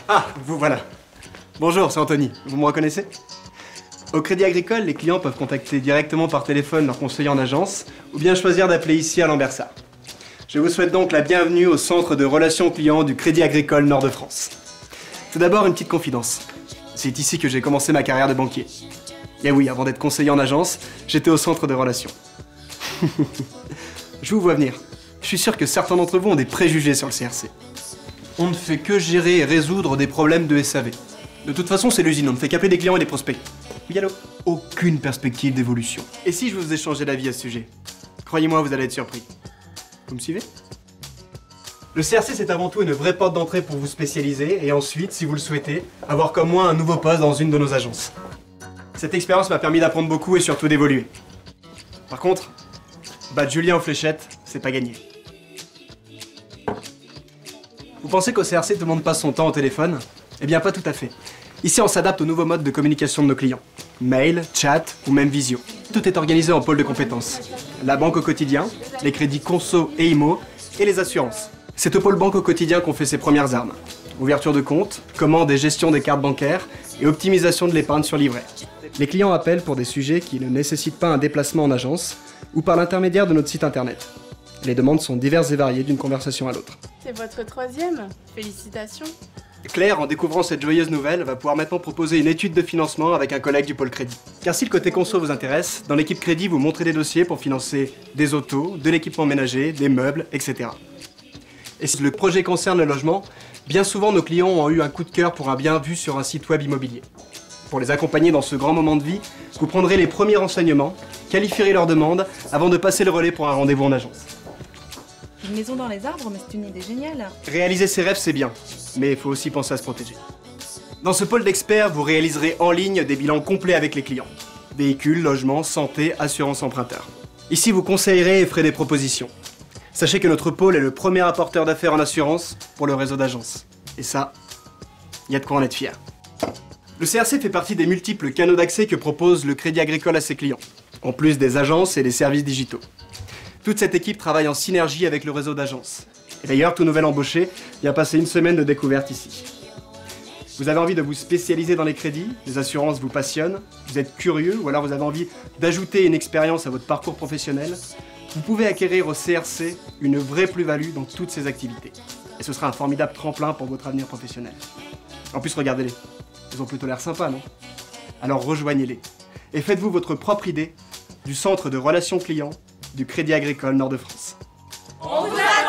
Ah, vous voilà. Bonjour, c'est Anthony. Vous me reconnaissez? Au Crédit Agricole, les clients peuvent contacter directement par téléphone leur conseiller en agence ou bien choisir d'appeler ici à Lambersart. Je vous souhaite donc la bienvenue au centre de relations clients du Crédit Agricole Nord-de-France. Tout d'abord, une petite confidence. C'est ici que j'ai commencé ma carrière de banquier. Et oui, avant d'être conseiller en agence, j'étais au centre de relations. Je vous vois venir. Je suis sûr que certains d'entre vous ont des préjugés sur le CRC. On ne fait que gérer et résoudre des problèmes de SAV. De toute façon, c'est l'usine, on ne fait qu'appeler des clients et des prospects. Oui, allô? Aucune perspective d'évolution. Et si je vous ai changé d'avis à ce sujet? Croyez-moi, vous allez être surpris. Vous me suivez? Le CRC, c'est avant tout une vraie porte d'entrée pour vous spécialiser et ensuite, si vous le souhaitez, avoir comme moi un nouveau poste dans une de nos agences. Cette expérience m'a permis d'apprendre beaucoup et surtout d'évoluer. Par contre, battre Julien aux fléchettes, c'est pas gagné. Vous pensez qu'au CRC, tout le monde passe son temps au téléphone? Eh bien, pas tout à fait. Ici, on s'adapte aux nouveaux modes de communication de nos clients. Mail, chat ou même visio. Tout est organisé en pôle de compétences. La banque au quotidien, les crédits conso et IMO, et les assurances. C'est au pôle banque au quotidien qu'on fait ses premières armes. Ouverture de compte, commande et gestion des cartes bancaires, et optimisation de l'épargne sur livret. Les clients appellent pour des sujets qui ne nécessitent pas un déplacement en agence, ou par l'intermédiaire de notre site internet. Les demandes sont diverses et variées d'une conversation à l'autre. C'est votre troisième? Félicitations. Claire, en découvrant cette joyeuse nouvelle, va pouvoir maintenant proposer une étude de financement avec un collègue du pôle crédit. Car si le côté conso vous intéresse, dans l'équipe crédit, vous montrez des dossiers pour financer des autos, de l'équipement ménager, des meubles, etc. Et si le projet concerne le logement, bien souvent nos clients ont eu un coup de cœur pour un bien vu sur un site web immobilier. Pour les accompagner dans ce grand moment de vie, vous prendrez les premiers renseignements, qualifierez leurs demandes avant de passer le relais pour un rendez-vous en agence. Une maison dans les arbres, mais c'est une idée géniale. Réaliser ses rêves, c'est bien, mais il faut aussi penser à se protéger. Dans ce pôle d'experts, vous réaliserez en ligne des bilans complets avec les clients. Véhicules, logements, santé, assurance emprunteur. Ici, vous conseillerez et ferez des propositions. Sachez que notre pôle est le premier apporteur d'affaires en assurance pour le réseau d'agences. Et ça, il y a de quoi en être fier. Le CRC fait partie des multiples canaux d'accès que propose le Crédit Agricole à ses clients, en plus des agences et des services digitaux. Toute cette équipe travaille en synergie avec le réseau d'agences. Et d'ailleurs, tout nouvel embauché vient passer une semaine de découverte ici. Vous avez envie de vous spécialiser dans les crédits, les assurances vous passionnent, vous êtes curieux ou alors vous avez envie d'ajouter une expérience à votre parcours professionnel, vous pouvez acquérir au CRC une vraie plus-value dans toutes ces activités. Et ce sera un formidable tremplin pour votre avenir professionnel. En plus, regardez-les. Ils ont plutôt l'air sympas, non? Alors rejoignez-les. Et faites-vous votre propre idée du centre de relations clients du Crédit Agricole Nord-de-France. On vous attend!